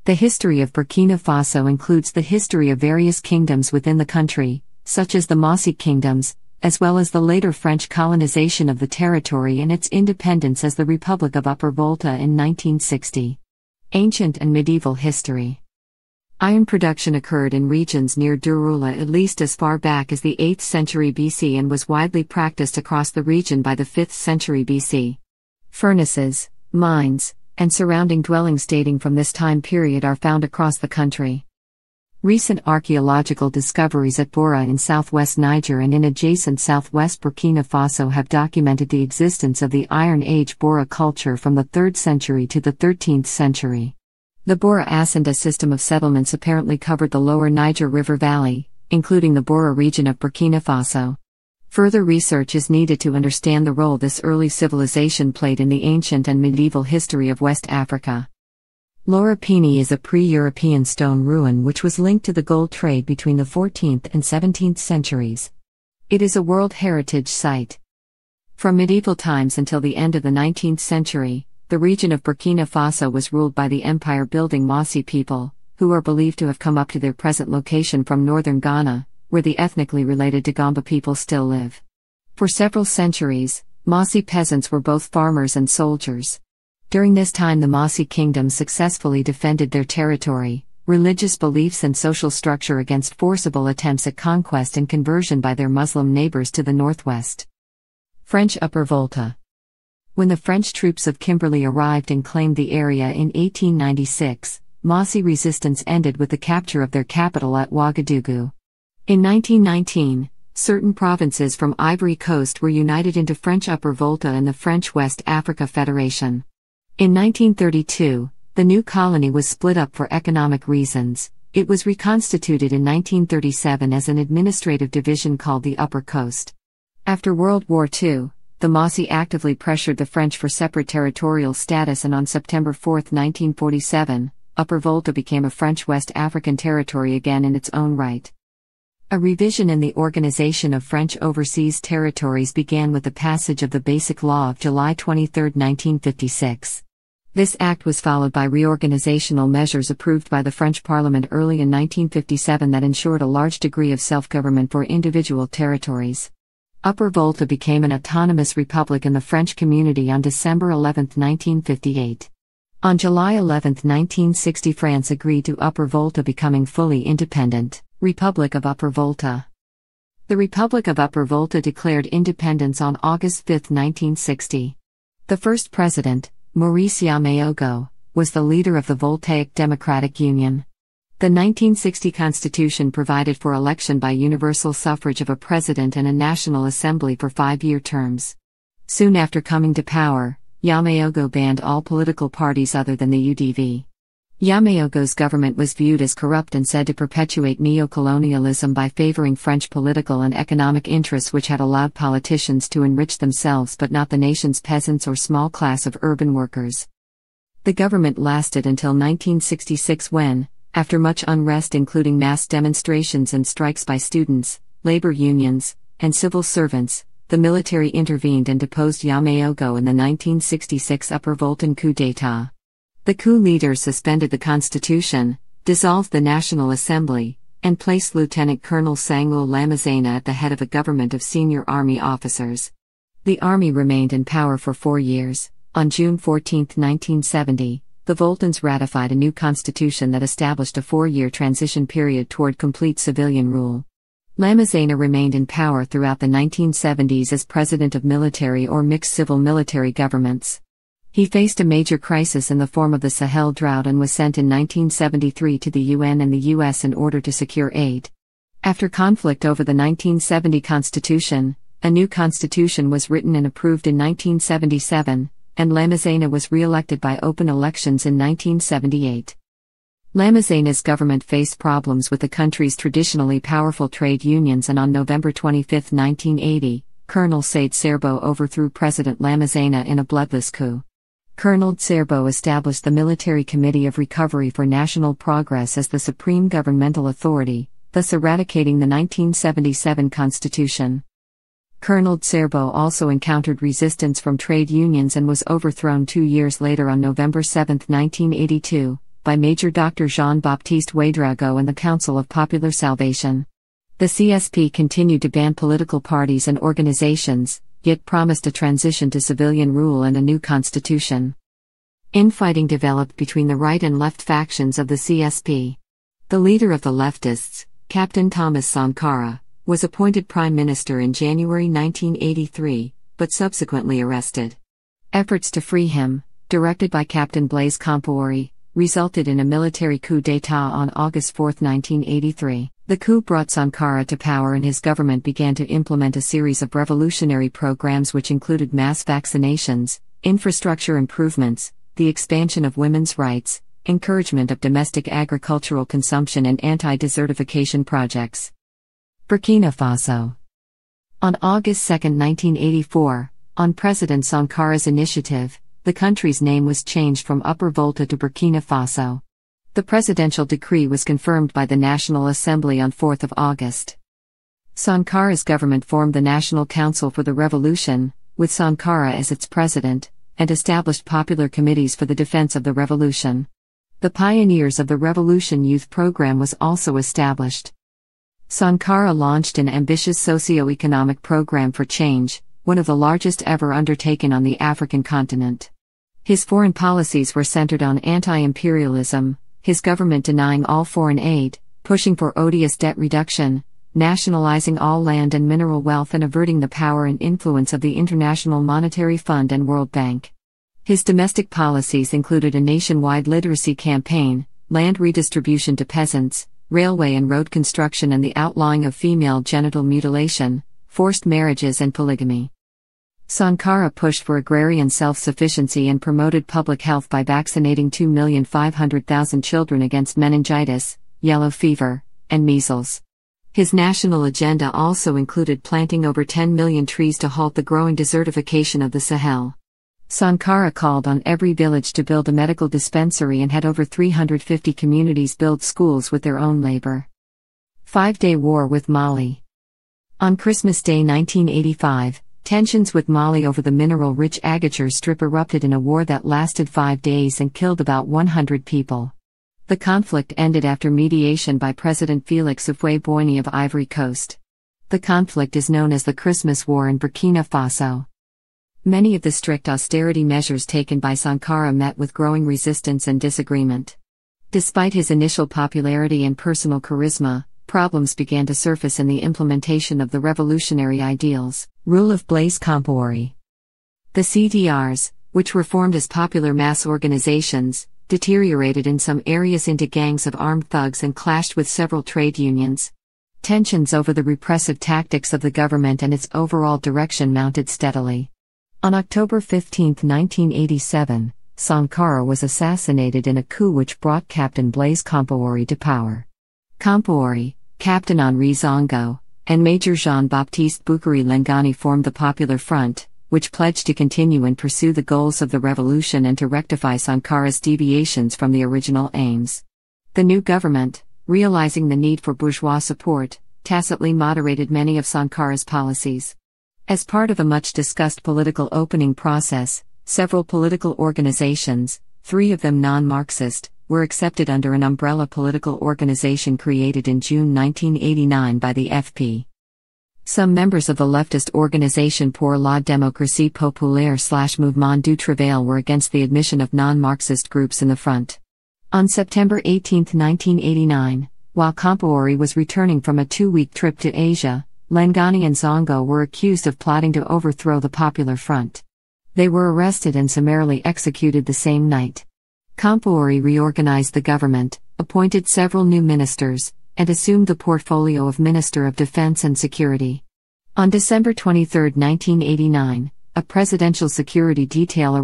The history of Burkina Faso includes the history of various kingdoms within the country, such as the Moshie kingdoms, as well as the later French colonization of the territory and its independence as the Republic of Upper Volta in 1960. Ancient and medieval history. Iron production occurred in regions near Durula at least as far back as the 8th century BC and was widely practiced across the region by the 5th century BC. Furnaces, mines, and surrounding dwellings dating from this time period are found across the country. Recent archaeological discoveries at Bora in southwest Niger and in adjacent southwest Burkina Faso have documented the existence of the Iron Age Bora culture from the 3rd century to the 13th century. The Bora Asanda system of settlements apparently covered the lower Niger River Valley, including the Bora region of Burkina Faso. Further research is needed to understand the role this early civilization played in the ancient and medieval history of West Africa. Lorapini is a pre-European stone ruin which was linked to the gold trade between the 14th and 17th centuries. It is a World Heritage Site. From medieval times until the end of the 19th century, the region of Burkina Faso was ruled by the empire-building Moshie people, who are believed to have come up to their present location from northern Ghana, where the ethnically related Dagomba people still live. For several centuries, Moshie peasants were both farmers and soldiers. During this time the Moshie kingdom successfully defended their territory, religious beliefs and social structure against forcible attempts at conquest and conversion by their Muslim neighbors to the northwest. French Upper Volta. When the French troops of Kimberley arrived and claimed the area in 1896, Moshie resistance ended with the capture of their capital at Ouagadougou. In 1919, certain provinces from Ivory Coast were united into French Upper Volta and the French West Africa Federation. In 1932, the new colony was split up for economic reasons. It was reconstituted in 1937 as an administrative division called the Upper Coast. After World War II, the Moshie actively pressured the French for separate territorial status, and on September 4, 1947, Upper Volta became a French West African territory again in its own right. A revision in the organization of French overseas territories began with the passage of the Basic Law of July 23, 1956. This act was followed by reorganizational measures approved by the French Parliament early in 1957 that ensured a large degree of self-government for individual territories. Upper Volta became an autonomous republic in the French community on December 11, 1958. On July 11, 1960, France agreed to Upper Volta becoming fully independent. Republic of Upper Volta. The Republic of Upper Volta declared independence on August 5, 1960. The first president, Maurice Yameogo, was the leader of the Voltaic Democratic Union. The 1960 Constitution provided for election by universal suffrage of a president and a national assembly for 5-year terms. Soon after coming to power, Yameogo banned all political parties other than the UDV. Yameogo's government was viewed as corrupt and said to perpetuate neo-colonialism by favoring French political and economic interests which had allowed politicians to enrich themselves but not the nation's peasants or small class of urban workers. The government lasted until 1966 when, after much unrest including mass demonstrations and strikes by students, labor unions, and civil servants, the military intervened and deposed Yameogo in the 1966 Upper Voltan coup d'état. The coup leaders suspended the constitution, dissolved the National Assembly, and placed Lieutenant Colonel Sango Lamazena at the head of a government of senior army officers. The army remained in power for 4 years. On June 14, 1970, the Voltans ratified a new constitution that established a 4-year transition period toward complete civilian rule. Lamazena remained in power throughout the 1970s as president of military or mixed civil-military governments. He faced a major crisis in the form of the Sahel drought and was sent in 1973 to the UN and the US in order to secure aid. After conflict over the 1970 constitution, a new constitution was written and approved in 1977, and Lamazena was re-elected by open elections in 1978. Lamazena's government faced problems with the country's traditionally powerful trade unions, and on November 25, 1980, Colonel Said Serbo overthrew President Lamazena in a bloodless coup. Colonel Serbo established the Military Committee of Recovery for National Progress as the supreme governmental authority, thus eradicating the 1977 constitution. Colonel Serbo also encountered resistance from trade unions and was overthrown 2 years later on November 7, 1982, by Major Dr. Jean-Baptiste Ouédraogo and the Council of Popular Salvation. The CSP continued to ban political parties and organizations, yet promised a transition to civilian rule and a new constitution. Infighting developed between the right and left factions of the CSP. The leader of the leftists, Captain Thomas Sankara, was appointed prime minister in January 1983, but subsequently arrested. Efforts to free him, directed by Captain Blaise Compaoré, resulted in a military coup d'état on August 4, 1983. The coup brought Sankara to power and his government began to implement a series of revolutionary programs which included mass vaccinations, infrastructure improvements, the expansion of women's rights, encouragement of domestic agricultural consumption and anti-desertification projects. Burkina Faso. On August 2, 1984, on President Sankara's initiative, the country's name was changed from Upper Volta to Burkina Faso. The presidential decree was confirmed by the National Assembly on 4 August. Sankara's government formed the National Council for the Revolution, with Sankara as its president, and established popular committees for the defense of the revolution. The Pioneers of the Revolution Youth Program was also established. Sankara launched an ambitious socio-economic program for change, one of the largest ever undertaken on the African continent. His foreign policies were centered on anti-imperialism, his government denying all foreign aid, pushing for odious debt reduction, nationalizing all land and mineral wealth and averting the power and influence of the International Monetary Fund and World Bank. His domestic policies included a nationwide literacy campaign, land redistribution to peasants, railway and road construction and the outlawing of female genital mutilation, forced marriages and polygamy. Sankara pushed for agrarian self-sufficiency and promoted public health by vaccinating 2,500,000 children against meningitis, yellow fever, and measles. His national agenda also included planting over 10 million trees to halt the growing desertification of the Sahel. Sankara called on every village to build a medical dispensary and had over 350 communities build schools with their own labor. 5-day war with Mali. On Christmas Day 1985, tensions with Mali over the mineral-rich Agadir Strip erupted in a war that lasted 5 days and killed about 100 people. The conflict ended after mediation by President Félix Houphouët-Boigny of Ivory Coast. The conflict is known as the Christmas War in Burkina Faso. Many of the strict austerity measures taken by Sankara met with growing resistance and disagreement. Despite his initial popularity and personal charisma, problems began to surface in the implementation of the revolutionary ideals. Rule of Blaise Compaoré. The CDRs, which were formed as popular mass organizations, deteriorated in some areas into gangs of armed thugs and clashed with several trade unions. Tensions over the repressive tactics of the government and its overall direction mounted steadily. On October 15, 1987, Sankara was assassinated in a coup which brought Captain Blaise Compaoré to power. Compaoré, Captain Henri Zongo, and Major Jean-Baptiste Boukari Lengani formed the Popular Front, which pledged to continue and pursue the goals of the revolution and to rectify Sankara's deviations from the original aims. The new government, realizing the need for bourgeois support, tacitly moderated many of Sankara's policies. As part of a much-discussed political opening process, several political organizations, 3 of them non-Marxist, were accepted under an umbrella political organization created in June 1989 by the FP. Some members of the leftist organization Pour la démocratie populaire/Mouvement du Travail were against the admission of non-Marxist groups in the front. On September 18, 1989, while Compaoré was returning from a 2-week trip to Asia, Lengani and Zongo were accused of plotting to overthrow the Popular Front. They were arrested and summarily executed the same night. Compaoré reorganized the government, appointed several new ministers, and assumed the portfolio of Minister of Defense and Security. On December 23, 1989, a presidential security detail